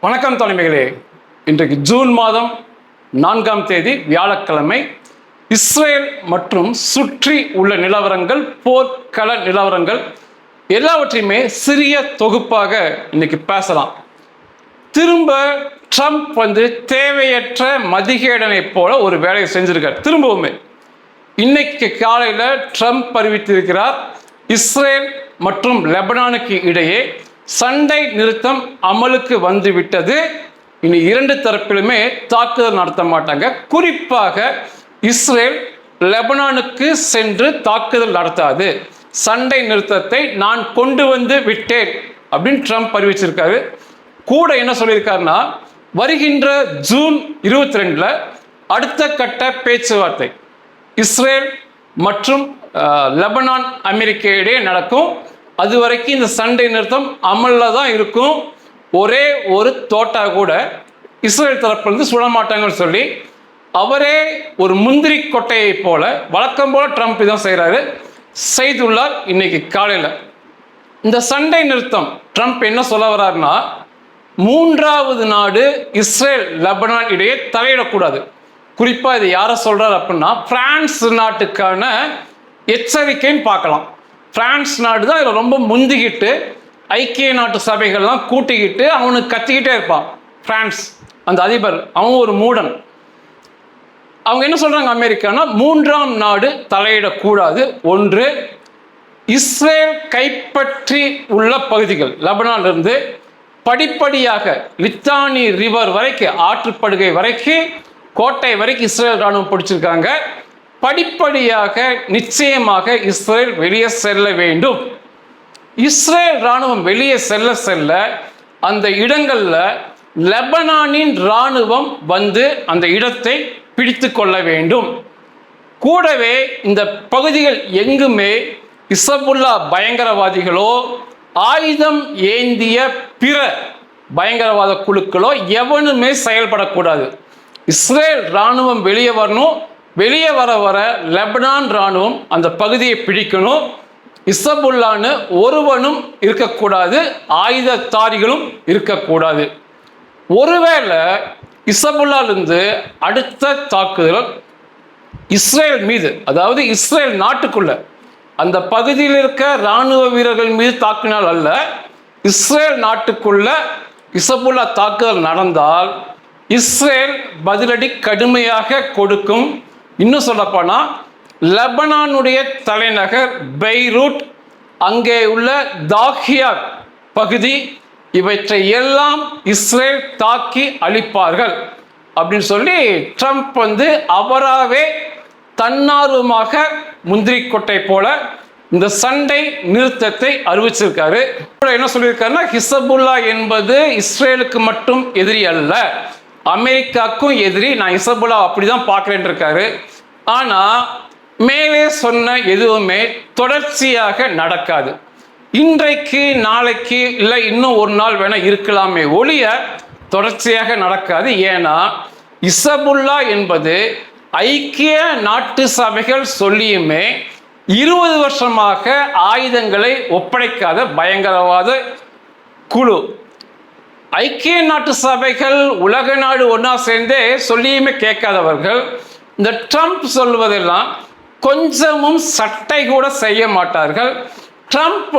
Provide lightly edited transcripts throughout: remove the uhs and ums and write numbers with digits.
வணக்கம் தலைமைகளே. இன்றைக்கு ஜூன் மாதம் 4ஆம் தேதி வியாழக்கிழமை. இஸ்ரேல் மற்றும் சுற்றி உள்ள நிலவரங்கள், போர்க்கள நிலவரங்கள் எல்லாவற்றையுமே சிறிய தொகுப்பாக இன்னைக்கு பேசலாம். திரும்ப ட்ரம்ப் தேவையற்ற மதிகேடனை போல ஒரு வேலையை செஞ்சிருக்கார். திரும்பவுமே இன்னைக்கு காலையில் ட்ரம்ப் அறிவித்திருக்கிறார், இஸ்ரேல் மற்றும் லெபனானுக்கு இடையே சண்டை நிறுத்தம் அமலுக்கு வந்துவிட்டது. இனி இரண்டு தரப்பிலுமே தாக்குதல் நடத்த மாட்டாங்க. குறிப்பாக இஸ்ரேல் லெபனானுக்கு சென்று தாக்குதல் நடத்தாது, சண்டை நிறுத்தத்தை நான் கொண்டு வந்து விட்டேன் அப்படின்னு ட்ரம்ப் அறிவிச்சிருக்காரு. கூட என்ன சொல்லியிருக்காருன்னா, வருகின்ற ஜூன் 22 அடுத்த கட்ட பேச்சுவார்த்தை இஸ்ரேல் மற்றும் லெபனான் அமெரிக்க இடையே நடக்கும். அது வரைக்கும் இந்த சண்டை நிறுத்தம் அமலில் தான் இருக்கும். ஒரே ஒரு தோட்டா கூட இஸ்ரேல் தரப்பிலிருந்து சுட மாட்டாங்கன்னு சொல்லி அவரே ஒரு முந்திரி கொட்டையை போல வழக்கம் போல ட்ரம்ப் இதான் செய்துள்ளார். இன்னைக்கு காலையில் இந்த சண்டை நிறுத்தம் ட்ரம்ப் என்ன சொல்ல வர்றாருன்னா, மூன்றாவது நாடு இஸ்ரேல் லெபனான் இடையே தலையிடக்கூடாது. குறிப்பாக இது யாரை சொல்றாரு அப்படின்னா, பிரான்ஸ் நாட்டுக்கான எச்சரிக்கைன்னு பார்க்கலாம். பிரான்ஸ் நாடு தான் இதில் ரொம்ப முந்திக்கிட்டு ஐக்கிய நாட்டு சபைகள்லாம் கூட்டிக்கிட்டு அவனுக்கு கத்திக்கிட்டே இருப்பான். பிரான்ஸ் அந்த அதிபர் அவன் ஒரு மூடன். அவங்க என்ன சொல்றாங்க அமெரிக்கானா, மூன்றாம் நாடு தலையிடக்கூடாது. ஒன்று, இஸ்ரேல் கைப்பற்றி உள்ள பகுதிகள் லெபனானிலிருந்து படிப்படியாக லித்தானி ரிவர் வரைக்கும், ஆற்றுப்படுகை வரைக்கும், கோட்டை வரைக்கும் இஸ்ரேல் ராணுவம் பிடிச்சிருக்காங்க. படிப்படியாக நிச்சயமாக இஸ்ரேல் வெளியே செல்ல வேண்டும். இஸ்ரேல் ராணுவம் வெளியே செல்ல செல்ல அந்த இடங்கள்ல லெபனானின் ராணுவம் அந்த இடத்தை பிடித்து கொள்ள வேண்டும். கூடவே இந்த பகுதிகள் எங்குமே இசபுல்லா பயங்கரவாதிகளோ ஆயுதம் ஏந்திய பிற பயங்கரவாத குழுக்களோ எவனுமே செயல்படக்கூடாது. இஸ்ரேல் ராணுவம் வெளியே வரணும். வெளியே வர வர லெபனான் ராணுவம் அந்த பகுதியை பிடிக்கணும். இசபுல்லான்னு ஒருவனும் இருக்கக்கூடாது, ஆயுததாரிகளும் இருக்கக்கூடாது. ஒருவேளை இசபுல்லாலிருந்து அடுத்த தாக்குதல் இஸ்ரேல் மீது, அதாவது இஸ்ரேல் நாட்டுக்குள்ள அந்த பகுதியில் இருக்க இராணுவ வீரர்கள் மீது தாக்கினால் அல்ல, இஸ்ரேல் நாட்டுக்குள்ள இசபுல்லா தாக்குதல் நடந்தால் இஸ்ரேல் பதிலடி கடுமையாக கொடுக்கும். இன்னும் சொல்லப்போனா, லெபனானுடைய தலைநகர் பெய்ரூட், அங்கே உள்ள தாஹியா பகுதி, இவற்றை எல்லாம் இஸ்ரேல் தாக்கி அழிப்பார்கள் அப்படின்னு சொல்லி ட்ரம்ப் அவராகவே தன்னார்வமாக முந்திரி கொட்டை போல இந்த சண்டை நிறுத்தத்தை அறிவிச்சிருக்காரு. என்ன சொல்லியிருக்காருன்னா, ஹிசபுல்லா என்பது இஸ்ரேலுக்கு மட்டும் எதிரி அல்ல, அமெரிக்காவுக்கும் எதிரி. நான் இசபுல்லா அப்படிதான் பார்க்கிறேன் இருக்காரு. ஆனா மேலே சொன்ன எதுவுமே தொடர்ச்சியாக நடக்காது. இன்றைக்கு நாளைக்கு இல்லை இன்னும் ஒரு நாள் வேணா இருக்கலாமே ஒழிய தொடர்ச்சியாக நடக்காது. ஏன்னா இசபுல்லா என்பது ஐக்கிய நாட்டு சபைகள் சொல்லியுமே 20 வருஷமாக ஆயுதங்களை ஒப்படைக்காத பயங்கரவாத குழு. ஐக்கிய நாட்டு சபைகள் உலக நாடு ஒன்னா சேர்ந்தே சொல்லியுமே கேட்காதவர்கள். இந்த ட்ரம்ப் சொல்வதெல்லாம் கொஞ்சமும் சட்டை கூட செய்ய மாட்டார்கள். ட்ரம்ப்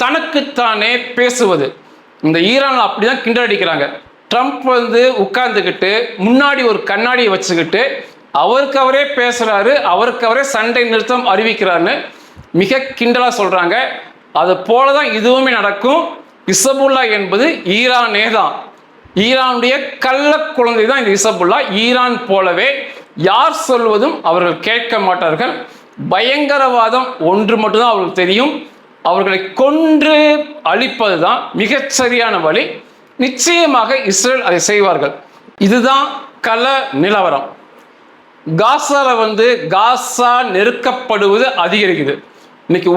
தனக்குத்தானே பேசுவது. இந்த ஈரான் அப்படிதான் கிண்டல் அடிக்கிறாங்க. ட்ரம்ப் உட்கார்ந்துக்கிட்டு முன்னாடி ஒரு கண்ணாடியை வச்சுக்கிட்டு அவருக்கு அவரே பேசுறாரு, அவருக்கு அவரே சண்டை நிறுத்தம் அறிவிக்கிறாருன்னு மிக கிண்டலா சொல்றாங்க. அது போலதான் இதுவுமே நடக்கும். இசபுல்லா என்பது ஈரானே தான். ஈரானுடைய கள்ள குழந்தை தான் இந்த இசபுல்லா. ஈரான் போலவே யார் சொல்வதும் அவர்கள் கேட்க மாட்டார்கள். பயங்கரவாதம் ஒன்று மட்டும்தான் அவர்களுக்கு தெரியும். அவர்களை கொன்று அழிப்பது தான் மிகச்சரியான வழி. நிச்சயமாக இஸ்ரேல் அதை செய்வார்கள். இதுதான் கள நிலவரம். காசால காசா நெருக்கப்படுவது அதிகரிக்குது. இன்னைக்கு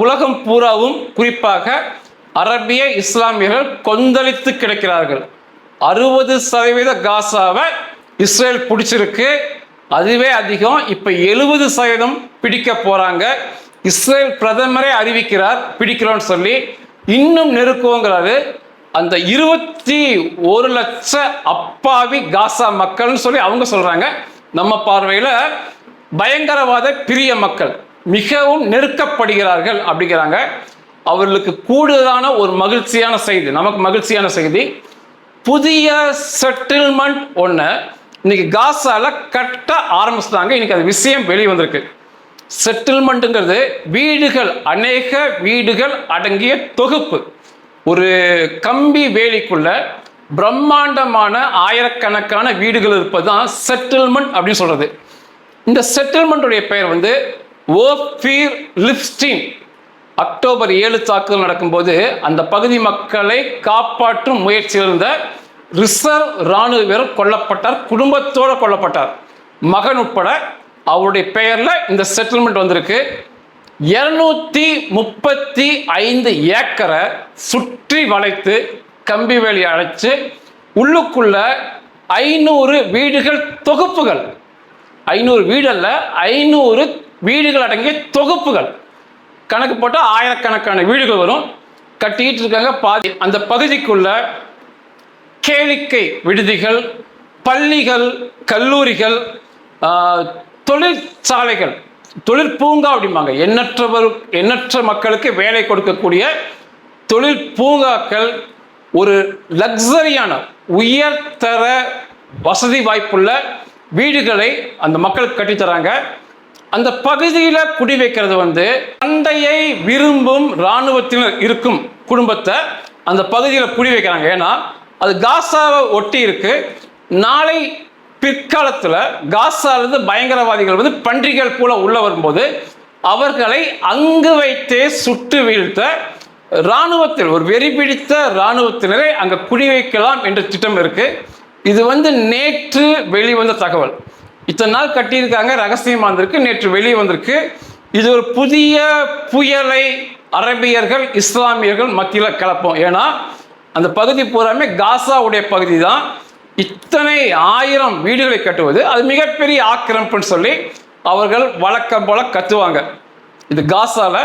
உலகம் பூராவும் குறிப்பாக அரபிய இஸ்லாமியர்கள் கொந்தளித்து கிடக்கிறார்கள். 60% காசாவை இஸ்ரேல் பிடிச்சிருக்கு. அதுவே அதிகம். இப்ப 70% பிடிக்க போறாங்க. இஸ்ரேல் பிரதமரே அறிவிக்கிறார் பிடிக்கிறோன்னு சொல்லி. இன்னும் நெருக்குவோங்கிறாரு. அந்த 21 லட்சம் அப்பாவி காசா மக்கள்னு சொல்லி அவங்க சொல்றாங்க. நம்ம பார்வையில் பயங்கரவாத பிரிய மக்கள் மிகவும் நெருக்கப்படுகிறார்கள் அப்படிங்கிறாங்க. அவர்களுக்கு கூடுதலான ஒரு மகிழ்ச்சியான செய்தி, நமக்கு மகிழ்ச்சியான செய்தி, புதிய செட்டில்மெண்ட் ஒன்று இன்னைக்கு காசால கட்ட ஆரம்பிச்சிட்டாங்க. இன்னைக்கு அது விஷயம் வெளியே வந்திருக்கு. செட்டில்மெண்ட்டுங்கிறது வீடுகள், அநேக வீடுகள் அடங்கிய தொகுப்பு. ஒரு கம்பி வேலிக்குள்ள பிரம்மாண்டமான ஆயிரக்கணக்கான வீடுகள் இருப்பதுதான் செட்டில்மெண்ட் அப்படின்னு சொல்றது. இந்த செட்டில்மெண்ட்டுடைய பெயர் வந்து ஓஃபீர் லிப்ஸ்டீன். அக்டோபர் 7 தாக்குதல் நடக்கும்போது அந்த பகுதி மக்களை காப்பாற்றும் முயற்சியில் இருந்த ரிசர்வ் இராணுவ வீரர் கொல்லப்பட்டார், குடும்பத்தோடு கொல்லப்பட்டார், மகன் உட்பட. அவருடைய பெயர்ல இந்த செட்டில்மெண்ட் வந்திருக்கு. 235 ஏக்கரை சுற்றி வளைத்து கம்பி வேலி அழைச்சு உள்ளுக்குள்ள 500 வீடுகள் தொகுப்புகள், 500 வீடல்ல 500 வீடுகள் அடங்கிய தொகுப்புகள், கணக்கு போட்டால் ஆயிரக்கணக்கான வீடுகள் வரும், கட்டிட்டு இருக்காங்க. பாதி அந்த பகுதிக்குள்ள கேளிக்கை விடுதிகள், பள்ளிகள், கல்லூரிகள், தொழிற்சாலைகள், தொழிற்பூங்கா அப்படிம்பாங்க, எண்ணற்ற மக்களுக்கு வேலை கொடுக்கக்கூடிய தொழில் பூங்காக்கள், ஒரு லக்ஸரியான உயர்தர வசதி வாய்ப்புள்ள வீடுகளை அந்த மக்களுக்கு கட்டித்தராங்க. அந்த பகுதியில் குடி வைக்கிறது வந்து சண்டையை விரும்பும் இராணுவத்தினர் இருக்கும் குடும்பத்தை அந்த பகுதியில் குடி வைக்கிறாங்க. ஏன்னா அது காசாவை ஒட்டி இருக்கு. நாளை பிற்காலத்தில் காசாலிருந்து பயங்கரவாதிகள் வந்து பன்றிகள் போல உள்ள வரும்போது அவர்களை அங்கு வைத்தே சுட்டு வீழ்த்த இராணுவத்தில் ஒரு வெறி பிடித்த இராணுவத்தினரை அங்கே குடி வைக்கலாம் என்ற திட்டம் இருக்கு. இது வந்து நேற்று வெளிவந்த தகவல். இத்தனை நாள் கட்டியிருக்காங்க, ரகசியமாக இருந்திருக்கு, நேற்று வெளியே வந்திருக்கு. இது ஒரு புதிய புயலை அரபியர்கள் இஸ்லாமியர்கள் மத்தியில் கிளப்போம். ஏன்னா அந்த பகுதி பூராமே காசாவுடைய பகுதி தான். இத்தனை 1000 வீடுகளை கட்டுவது அது மிகப்பெரிய ஆக்கிரமிப்புன்னு சொல்லி அவர்கள் வழக்கம் போல கத்துவாங்க. இது காசால.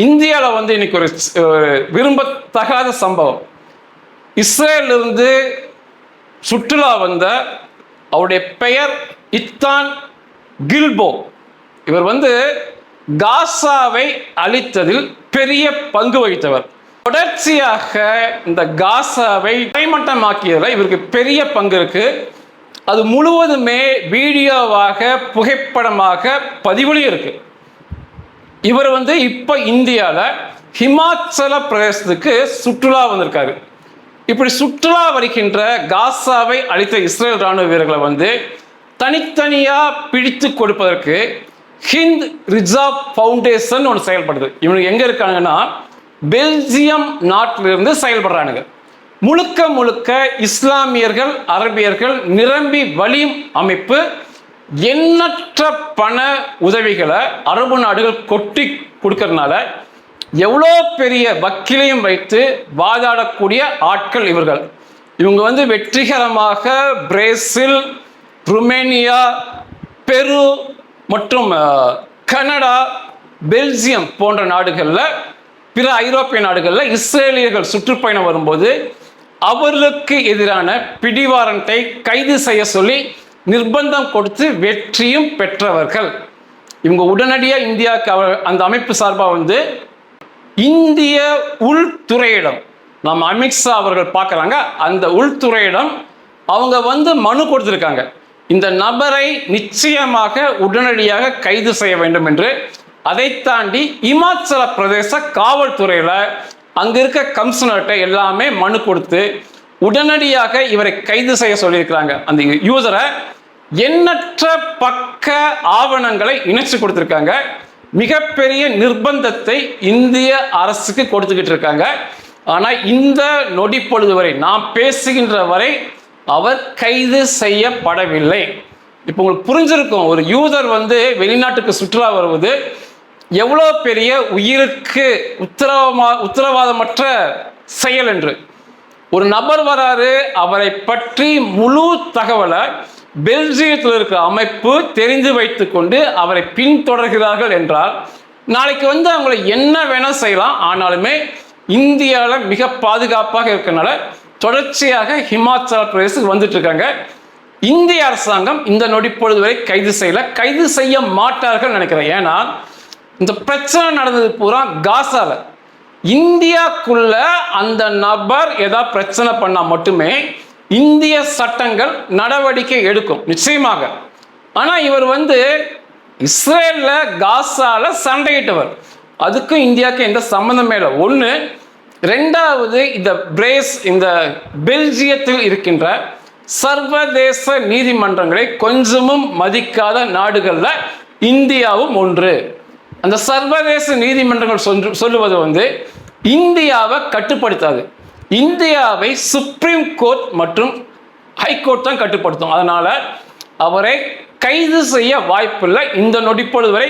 இந்தியாவில் வந்து இன்னைக்கு ஒரு விரும்பத்தகாத சம்பவம். இஸ்ரேலிருந்து சுற்றுலா வந்த அவருடைய பெயர் இத்தான் கில்போ. இவர் வந்து காசாவை அழித்ததில் பெரிய பங்கு வகித்தவர். தொடர்ச்சியாக இந்த காசாவை கைமட்டமாக்கியதில் இவருக்கு பெரிய பங்கு இருக்கு. அது முழுவதுமே வீடியோவாக புகைப்படமாக பதிவுலையும் இருக்கு. இவர் வந்து இப்போ இந்தியாவில் ஹிமாச்சல பிரதேசத்துக்கு சுற்றுலா வந்திருக்காரு. இப்படி சுற்றுலா வருகின்ற காசாவை அழித்த இஸ்ரேல் ராணுவ வீரர்களை வந்து தனித்தனியாக பிடித்து கொடுப்பதற்கு ஹிந்த் ரிசர்வ் ஃபவுண்டேஷன் ஒன்று செயல்படுது. இவங்க எங்கே இருக்காங்கன்னா பெல்ஜியம் நாட்டிலிருந்து செயல்படுறானுங்க. முழுக்க முழுக்க இஸ்லாமியர்கள் அரபியர்கள் நிரம்பி வழியும் அமைப்பு. எண்ணற்ற பண உதவிகளை அரபு நாடுகள் கொட்டி கொடுக்கறதுனால எவ்வளோ பெரிய வக்கீலையும் வைத்து வாதாடக்கூடிய ஆட்கள் இவர்கள். இவங்க வந்து வெற்றிகரமாக பிரேசில், ருமேனியா, பெரு மற்றும் கனடா, பெல்ஜியம் போன்ற நாடுகளில், பிற ஐரோப்பிய நாடுகளில் இஸ்ரேலியர்கள் சுற்றுப்பயணம் வரும்போது அவர்களுக்கு எதிரான பிடிவாரண்டை கைது செய்ய சொல்லி நிர்பந்தம் கொடுத்து வெற்றியும் பெற்றவர்கள் இவங்க. உடனடியாக இந்தியாவுக்கு அந்த அமைப்பு சார்பாக வந்து இந்திய உள்துறையிடம், நம்ம அமித்ஷா அவர்கள் பார்க்குறாங்க, அந்த உள்துறையிடம் அவங்க வந்து மனு கொடுத்துருக்காங்க. இந்த நபரை நிச்சயமாக உடனடியாக கைது செய்ய வேண்டும் என்று. அதை தாண்டி இமாச்சல பிரதேச காவல்துறையில் அங்கே இருக்க கமிஷனர்கிட்ட எல்லாமே மனு கொடுத்து உடனடியாக இவரை கைது செய்ய சொல்லியிருக்கிறாங்க. அந்த யூசரை எண்ணற்ற பக்க ஆவணங்களை இணைச்சு கொடுத்துருக்காங்க. மிகப்பெரிய நிர்பந்தத்தை இந்திய அரசுக்கு கொடுத்துக்கிட்டு இருக்காங்க. ஆனால் இந்த நொடி பொழுது வரை, நாம் பேசுகின்ற வரை அவர் கைது செய்யப்படவில்லை. இப்போ உங்களுக்கு புரிஞ்சிருக்கும், ஒரு யூதர் வந்து வெளிநாட்டுக்கு சுற்றுலா வருவது எவ்வளோ பெரிய உயிருக்கு உத்தரவாதமற்ற செயல் என்று. ஒரு நபர் வராரு, அவரை பற்றி முழு தகவலை பெல்ஜியத்தில் இருக்கிற அமைப்பு தெரிந்து வைத்துக் கொண்டு அவரை பின்தொடர்கிறார்கள் என்றால் நாளைக்கு வந்து அவங்களை என்ன வேணா செய்யலாம். ஆனாலுமே இந்தியாவில் மிக பாதுகாப்பாக இருக்கனால தொடர்ச்சியாக ஹிமாச்சல பிரதேசத்துக்கு வந்துட்டு இருக்காங்க. இந்திய அரசாங்கம் இந்த நொடிப்பொழுது வரை கைது செய்ய மாட்டார்கள் நினைக்கிறேன். ஏன்னா இந்த பிரச்சனை நடந்தது பூரா காசால. இந்தியாக்குள்ள அந்த நபர் ஏதாவது பிரச்சனை பண்ணா மட்டுமே இந்திய சட்டங்கள் நடவடிக்கை எடுக்கும் நிச்சயமாக. ஆனா இவர் இஸ்ரேல்ல காசால சண்டையிட்டவர், அதுக்கும் இந்தியாவுக்கு எந்த சம்பந்தமே இல்லை. ஒன்று. ரெண்டாவது, இந்த பெல்ஜியத்தில் இருக்கின்ற சர்வதேச நீதிமன்றங்களை கொஞ்சமும் மதிக்காத நாடுகள்ல இந்தியாவும் ஒன்று. அந்த சர்வதேச நீதிமன்றங்கள் சொல்லுவது இந்தியாவை கட்டுப்படுத்தாது. இந்தியாவை சுப்ரீம் கோர்ட் மற்றும் ஹைகோர்ட் தான் கட்டுப்படுத்தும். அதனால அவரை கைது செய்ய வாய்ப்பில்லை. இந்த நொடிப்பொழுது வரை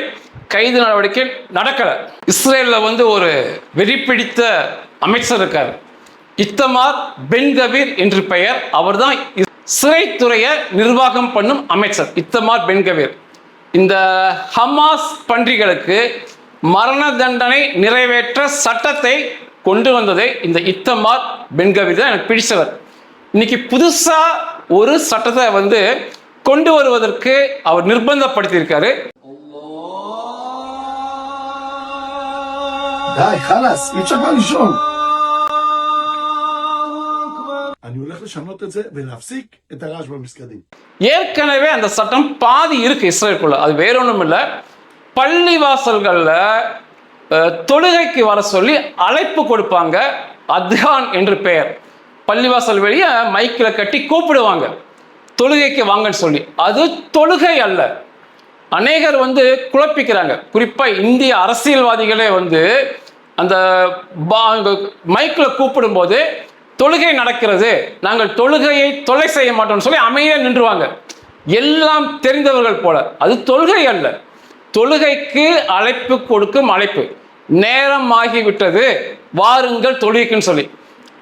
கைது நடவடிக்கை நடக்கல. இஸ்ரேலில் ஒரு வெறிப்பிடித்த அமைச்சர் இருக்கார், இத்தமார் பென் கவீர் என்று பெயர். அவர் தான் சிறைத்துறையை நிர்வாகம் பண்ணும் அமைச்சர் இத்தமார் பென் கவீர். இந்த ஹமாஸ் பன்றிகளுக்கு மரண தண்டனை நிறைவேற்ற சட்டத்தை கொண்டு வந்ததே இந்த இத்தமார் பென் கவீர் தான். எனக்கு பிடிச்சவர். இன்னைக்கு புதுசா ஒரு சட்டத்தை கொண்டு வருவதற்கு அவர் நிர்பந்தப்படுத்தியிருக்காரு. ஏற்கனவே அந்த சட்டம் பாதி இருக்கு இஸ்ரேலுக்குள்ள. அது வேற ஒன்றும் இல்லை. பள்ளிவாசல்கள்ல தொழுகைக்கு வர சொல்லி அழைப்பு கொடுப்பாங்க. அத்ஹான் என்று பெயர். பள்ளிவாசல் வெளியே மைக்கில் கட்டி கூப்பிடுவாங்க தொழுகைக்கு வாங்கன்னு சொல்லி. அது தொழுகை அல்ல. அநேகர் குழப்பிக்கிறாங்க. குறிப்பா இந்திய அரசியல்வாதிகளே அந்த மைக்கில் கூப்பிடும் போது தொழுகை நடக்கிறது, நாங்கள் தொழுகையை தொலை செய்ய மாட்டோம்னு சொல்லி அமைதியாக நின்றுவாங்க. எல்லாம் தெரிந்தவர்கள் போல. அது தொழுகை அல்ல. தொழுகைக்கு அழைப்பு கொடுக்கும் அழைப்பு. நேரம் ஆகிவிட்டது, வாருங்கள் தொழுகைக்குன்னு சொல்லி.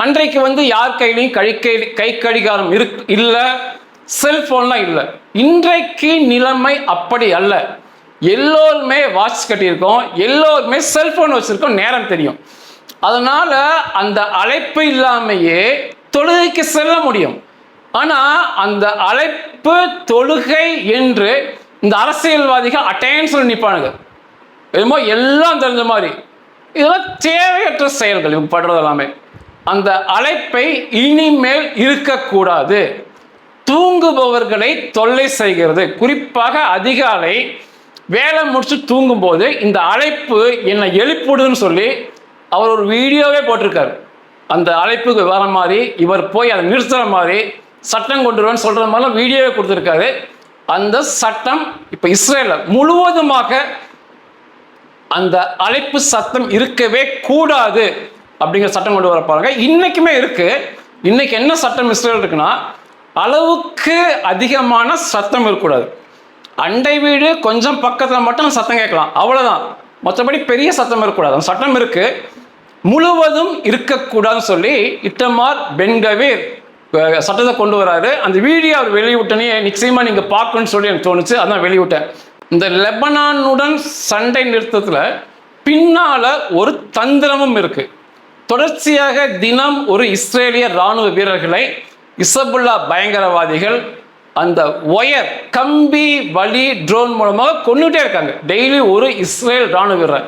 அன்றைக்கு யார் கையிலையும் கை கடிகாரம் இல்லை, செல்போன்லாம் இல்லை. இன்றைக்கு நிலைமை அப்படி அல்ல. எல்லோருமே வாட்ச் கட்டியிருக்கோம், எல்லோருமே செல்போன் வச்சிருக்கோம், நேரம் தெரியும். அதனால அந்த அழைப்பு இல்லாமையே தொழுகைக்கு செல்ல முடியும். ஆனா அந்த அழைப்பு தொழுகை என்று இந்த அரசியல்வாதிகள் அட்டென்ஷன் நிற்பானுங்க. என்னமோ எல்லாம் தெரிஞ்ச மாதிரி. இதெல்லாம் தேவையற்ற செயல்கள் இவங்க படுறது எல்லாமே. அந்த அழைப்பை இனிமேல் இருக்கக்கூடாது. தூங்குபவர்களை தொல்லை செய்கிறது. குறிப்பாக அதிகாலை வேலை முடிச்சு தூங்கும் போது இந்த அழைப்பு என்னை எழுப்பிடுன்னு சொல்லி அவர் ஒரு வீடியோவே போட்டிருக்காரு. அந்த அழைப்புக்கு வர மாதிரி இவர் போய் அதை நிறுத்துற மாதிரி சட்டம் கொண்டு வருவேன்னு சொல்ற மாதிரிலாம் வீடியோவே கொடுத்துருக்காரு. அந்த சட்டம் இப்ப இஸ்ரேல முழுவதுமாக அந்த அழைப்பு சத்தம் இருக்கவே கூடாது அப்படிங்கிற சட்டம் கொண்டு வர பாருங்க. இன்னைக்குமே இருக்கு. இன்னைக்கு என்ன சட்டம் இஸ்ரேல் இருக்குன்னா, அளவுக்கு அதிகமான சத்தம் இருக்கக்கூடாது. அண்டை வீடு கொஞ்சம் பக்கத்தில் மட்டும் சத்தம் கேட்கலாம், அவ்வளோதான். மற்றபடி பெரிய சத்தம் இருக்கக்கூடாது. அந்த சட்டம் இருக்கு, முழுவதும் இருக்கக்கூடாதுன்னு சொல்லி இத்தமார் பென் கவீர் சட்டத்தை கொண்டு வராரு. அந்த வீடியோ அவர் வெளியிட்டனே நிச்சயமா நீங்க பார்க்கணும்னு சொல்லி எனக்கு தோணுச்சு, அதான் வெளியிட்டேன். இந்த லெபனானுடன் சண்டை நிறுத்தத்தில் பின்னால ஒரு தந்திரமும் இருக்கு. தொடர்ச்சியாக தினம் ஒரு இஸ்ரேலிய ராணுவ வீரர்களை இசபுல்லா பயங்கரவாதிகள் அந்த ஒயர் கம்பி வழி ட்ரோன் மூலமாக கொண்டுட்டே இருக்காங்க. டெய்லி ஒரு இஸ்ரேல் ராணுவ வீரர்.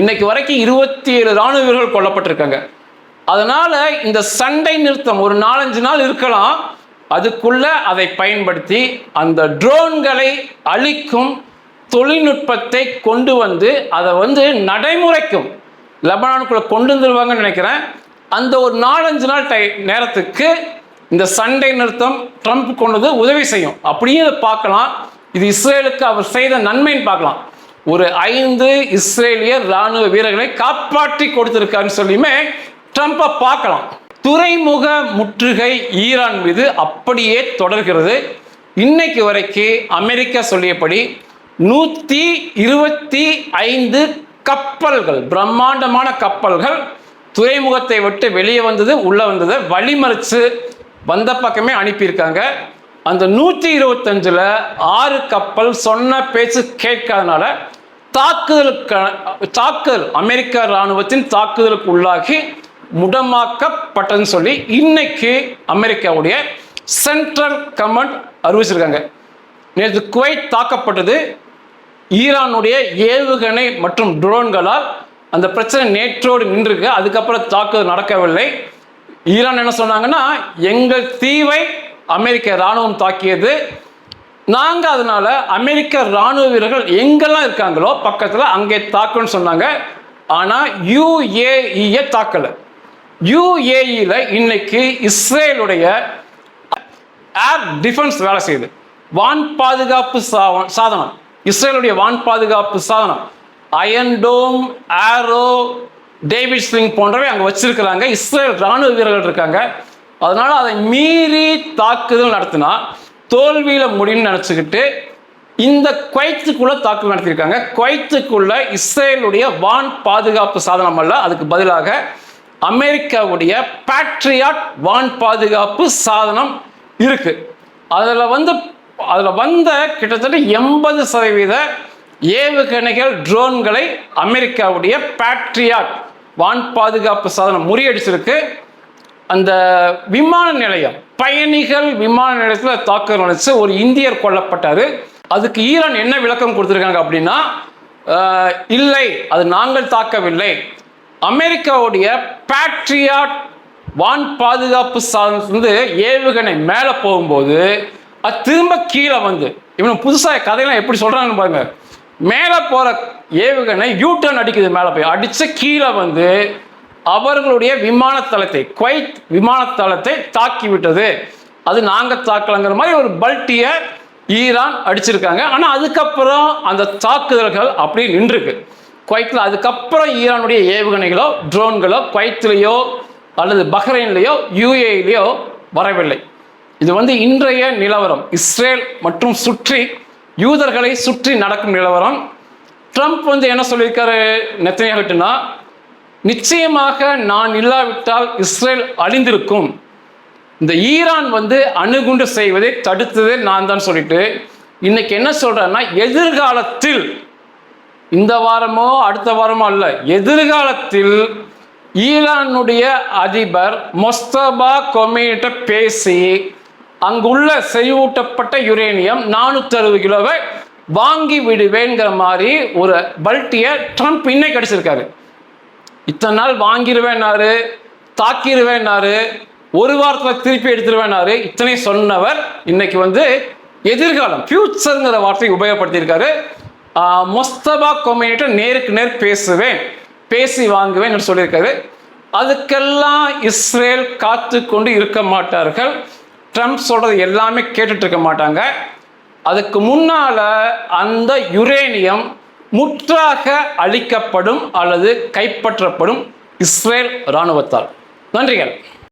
இன்னைக்கு வரைக்கும் 27 ராணுவ வீரர்கள் கொல்லப்பட்டிருக்காங்க. அதனால இந்த சண்டை நிறுத்தம் ஒரு 4-5 நாள் இருக்கலாம். அதுக்குள்ள அதை பயன்படுத்தி அந்த ட்ரோன்களை அழிக்கும் தொழில்நுட்பத்தை கொண்டு அதை நடைமுறைக்கும் லெபனானுக்குள்ள கொண்டு வந்துருவாங்கன்னு நினைக்கிறேன். அந்த ஒரு 4-5 நாள் நேரத்துக்கு இந்த சண்டை நிறுத்தம் ட்ரம்ப் கொண்டது உதவி செய்யும் அப்படியே பார்க்கலாம். இது இஸ்ரேலுக்கு அவர் செய்த நன்மைன்னு பார்க்கலாம். ஒரு 5 இஸ்ரேலிய ராணுவ வீரர்களை காப்பாற்றி கொடுத்திருக்காருன்னு சொல்லியுமே ட்ரம்பை பார்க்கலாம். துறைமுக முற்றுகை ஈரான் மீது அப்படியே தொடர்கிறது. இன்னைக்கு வரைக்கும் அமெரிக்கா சொல்லியபடி 125 கப்பல்கள், பிரம்மாண்டமான கப்பல்கள் துறைமுகத்தை விட்டு வெளியே வந்தது, உள்ள வந்ததை வழிமறிச்சு வந்த பக்கமே அனுப்பியிருக்காங்க. அந்த 125ல் 6 கப்பல் சொன்ன பேச்சு கேட்காதனால தாக்குதல் அமெரிக்க இராணுவத்தின் தாக்குதலுக்கு உள்ளாகி முடமாக்கப்பட்டதுன்னு சொல்லி இன்னைக்கு அமெரிக்காவுடைய சென்ட்ரல் கமாண்ட் அறிவிச்சிருக்காங்க. நேற்று குவைத் தாக்கப்பட்டது ஈரானுடைய ஏவுகணை மற்றும் ட்ரோன்களால். அந்த பிரச்சனை நேற்றோடு நின்றுருக்கு. அதுக்கப்புறம் தாக்குதல் நடக்கவில்லை. ஈரான் என்ன சொன்னாங்கன்னா, எங்கள் தீவை அமெரிக்க இராணுவம் தாக்கியது, நாங்கள் அதனால அமெரிக்க இராணுவ வீரர்கள் எங்கெல்லாம் இருக்காங்களோ பக்கத்தில் அங்கே தாக்குன்னு சொன்னாங்க. ஆனால் யுஏஇயை தாக்கலை. யுஏஇயில் இன்னைக்கு இஸ்ரேலுடைய ஏர் டிஃபென்ஸ் வேலை செய்யுது. வான் பாதுகாப்பு சாதனம், இஸ்ரேலுடைய வான் பாதுகாப்பு சாதனம் அயன் டோம், ஆரோ, டேவிட் ஸ்லிங் போன்றவை அங்கே வச்சிருக்கிறாங்க. இஸ்ரேல் ராணுவ வீரர்கள் இருக்காங்க. அதனால அதை மீறி தாக்குதல் நடத்தினா தோல்வியில் முடியும்னு நினச்சிக்கிட்டு இந்த குவைத்துக்குள்ள தாக்குதல் நடத்தியிருக்காங்க. குவைத்துக்குள்ள இஸ்ரேலுடைய வான் பாதுகாப்பு சாதனம் அல்ல, அதுக்கு பதிலாக அமெரிக்காவுடைய பேட்ரியாட் வான் பாதுகாப்பு சாதனம் இருக்கு. அதில் வந்த கிட்டத்தட்ட 80% ஏவுகணைகள், ட்ரோன்களை அமெரிக்காவுடைய பேட்ரியாட் வான் பாதுகாப்பு சாதனம் முறியடிச்சிருக்கு. அந்த விமான நிலையம், பயணிகள் விமான நிலையத்தில் தாக்குதல் நடந்துச்சு. ஒரு இந்தியர் கொல்லப்பட்டார். அதுக்கு ஈரான் என்ன விளக்கம் கொடுத்துருக்காங்க அப்படின்னா, இல்லை, அது நாங்கள் தாக்கவில்லை, அமெரிக்காவுடைய பேட்ரியாட் வான் பாதுகாப்பு சாதனத்திலிருந்து ஏவுகணை மேலே போகும்போது அது திரும்ப கீழே வந்து, இவன் புதுசாக கதையெல்லாம் எப்படி சொல்கிறாங்கன்னு பாருங்க, மேலே போகிற ஏவுகணை யூட்டர்ன் அடிக்குது, மேலே போய் அடித்த கீழே வந்து அவர்களுடைய விமானத்தளத்தை, குவைத் விமானத்தளத்தை தாக்கி விட்டது. அது நாங்கள் தாக்கலங்கிற மாதிரி ஒரு பல்ட்டியை ஈரான் அடிச்சிருக்காங்க. ஆனால் அதுக்கப்புறம் அந்த தாக்குதல்கள் அப்படியே நின்றுருக்கு குவைத்தில். அதுக்கப்புறம் ஈரானுடைய ஏவுகணைகளோ ட்ரோன்களோ குவைத்திலேயோ அல்லது பஹ்ரைன்லேயோ யுஏஇலேயோ வரவில்லை. இது இன்றைய நிலவரம். இஸ்ரேல் மற்றும் சுற்றி யூதர்களை சுற்றி நடக்கும் நிலவரம். ட்ரம்ப் என்ன சொல்லியிருக்காரு நெத்தன்யாஹுனா, நிச்சயமாக நான் இல்லாவிட்டால் இஸ்ரேல் அழிந்திருக்கும், இந்த ஈரான் அணுகுண்டு செய்வதை தடுத்ததே நான் தான் சொல்லிட்டு இன்னைக்கு என்ன சொல்றேன்னா, எதிர்காலத்தில், இந்த வாரமோ அடுத்த வாரமோ அல்ல, எதிர்காலத்தில் ஈரானுடைய அதிபர் மொஸ்தபா கொமேனிட்ட பேசி அங்குள்ள செறிவூட்டப்பட்ட யுரேனியம் 460 கிலோவை வாங்கி விடுவேங்கிற மாதிரி ஒரு பல்ட்டியை ட்ரம்ப் இன்னைக்கு அடிச்சிருக்காரு. இத்தனை நாள் வாங்கிடுவேன்னாரு, தாக்கிடுவேன்னாரு, ஒரு வாரத்தில் திருப்பி எடுத்துருவேன்னாரு. இத்தனை சொன்னவர் இன்னைக்கு எதிர்காலம், ஃபியூச்சருங்கிற வார்த்தையை உபயோகப்படுத்தியிருக்காரு. மொஸ்தபா கொமேனிட்ட நேருக்கு நேர் பேசுவேன், பேசி வாங்குவேன் என்று சொல்லியிருக்காரு. அதுக்கெல்லாம் இஸ்ரேல் காத்து கொண்டு இருக்க மாட்டார்கள். ட்ரம்ப் சொல்றது எல்லாமே கேட்டுட்டு இருக்க மாட்டாங்க. அதுக்கு முன்னால அந்த யுரேனியம் முற்றாக அழிக்கப்படும் அல்லது கைப்பற்றப்படும் இஸ்ரேல் இராணுவத்தால். நன்றிகள்.